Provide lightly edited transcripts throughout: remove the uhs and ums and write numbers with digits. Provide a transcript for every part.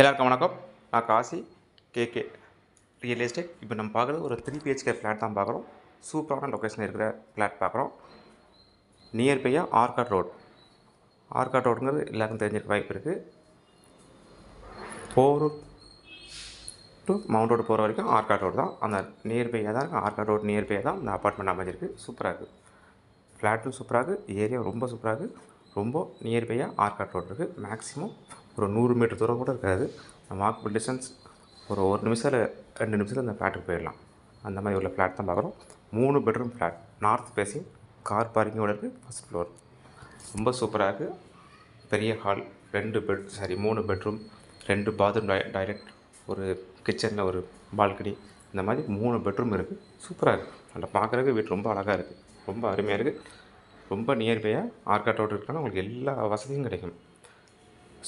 எல்லாருக்கும் வணக்கம். நான் காசி கேகே ரியல் எஸ்டேட். இப்போ நம்ம பார்க்குறது ஒரு 3 பிஹெச்கே ஃப்ளாட் தான் பார்க்குறோம். சூப்பரான லொக்கேஷன் இருக்கிற ஃப்ளாட் பார்க்குறோம். நியர்பையாக ஆர்காட் ரோடுங்கிறது எல்லாருக்கும் தெரிஞ்சிருக்க வாய்ப்பு இருக்குது. போரூர் டு மவுண்ட் ரோடு போகிற வரைக்கும் ஆர்காட் ரோடு தான். அந்த நியர்பையாக தான் இருக்குது. ஆர்காட் ரோடு நியர்பையாக தான் இந்த அப்பார்ட்மெண்ட் அமைஞ்சிருக்கு. சூப்பராக இருக்குது. ஃப்ளாட்டும் சூப்பராக இருக்குது. ஏரியா ரொம்ப சூப்பராக இருக்குது. ரொம்ப நியர்பையாக ஆர்காட் ரோடு இருக்குது. மேக்ஸிமம் ஒரு 100 மீட்டர் தூரம் கூட இருக்காது. வாக்கபிள் டிஸ்டன்ஸ் ஒரு நிமிஷம் இல்லை 2 நிமிஷத்தில் அந்த ஃப்ளாட்டுக்கு போயிடலாம். அந்த மாதிரி உள்ள ஃப்ளாட் தான் பார்க்குறோம். 3 bedroom flat, north facing, car பார்க்கிங்கோடு இருக்குது. ஃபஸ்ட் ஃப்ளோர் ரொம்ப சூப்பராக இருக்குது. பெரிய ஹால், 3 பெட்ரூம், 2 பாத்ரூம் டாய்லெட், ஒரு கிச்சனில் ஒரு பால்கனி, இந்த மாதிரி 3 பெட்ரூம் இருக்குது. சூப்பராக இருக்குது. அதில் பார்க்குறதுக்கு வீடு ரொம்ப அழகாக இருக்குது. ரொம்ப அருமையாக இருக்குது. ரொம்ப நியர்பையாக ஆர்காட் ரோடு இருக்குன்னா உங்களுக்கு எல்லா வசதியும் கிடைக்கும்.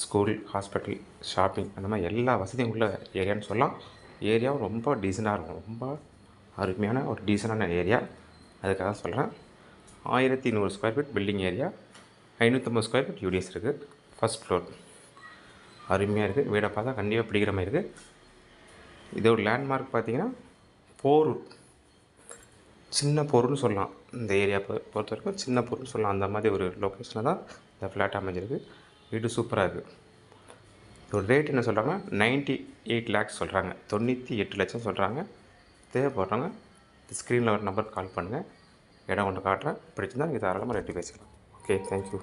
ஸ்கூல், ஹாஸ்பிட்டல், ஷாப்பிங், அந்த மாதிரி எல்லா வசதியும் உள்ள ஏரியான்னு சொல்லலாம். ஏரியாவும் ரொம்ப டீசெண்டாக இருக்கும். ரொம்ப அருமையான ஒரு டீசெண்டான ஏரியா. அதுக்காக சொல்கிறேன். 1100 square feet building area, 550 square feet UDS இருக்குது. ஃபஸ்ட் ஃப்ளோர் அருமையாக இருக்குது. வீடை பார்த்தா கண்டிப்பாக பிடிக்கிற மாதிரி இருக்குது. இதோட லேண்ட்மார்க் பார்த்திங்கன்னா போரூர், சின்ன போரூர்னு சொல்லலாம். இந்த ஏரியா பொறுத்த வரைக்கும் சின்ன போரூர்னு சொல்லலாம். அந்த மாதிரி ஒரு லொக்கேஷனில் தான் இந்த ஃப்ளாட் அமைஞ்சிருக்கு. வீடு சூப்பராக இருக்குது. இதோட ரேட் என்ன சொல்கிறாங்க, 98 lakhs சொல்கிறாங்க. 98 லட்சம் சொல்கிறாங்க. தேவைப்படுறவங்க ஸ்க்ரீனில் ஒரு நம்பருக்கு கால் பண்ணுங்கள். இடம் ஒன்று காட்டுறேன். பிடிச்சிருந்தால் நீங்கள் தாராளமாக ரேட்டு பேசிக்கலாம். Okay, thank you.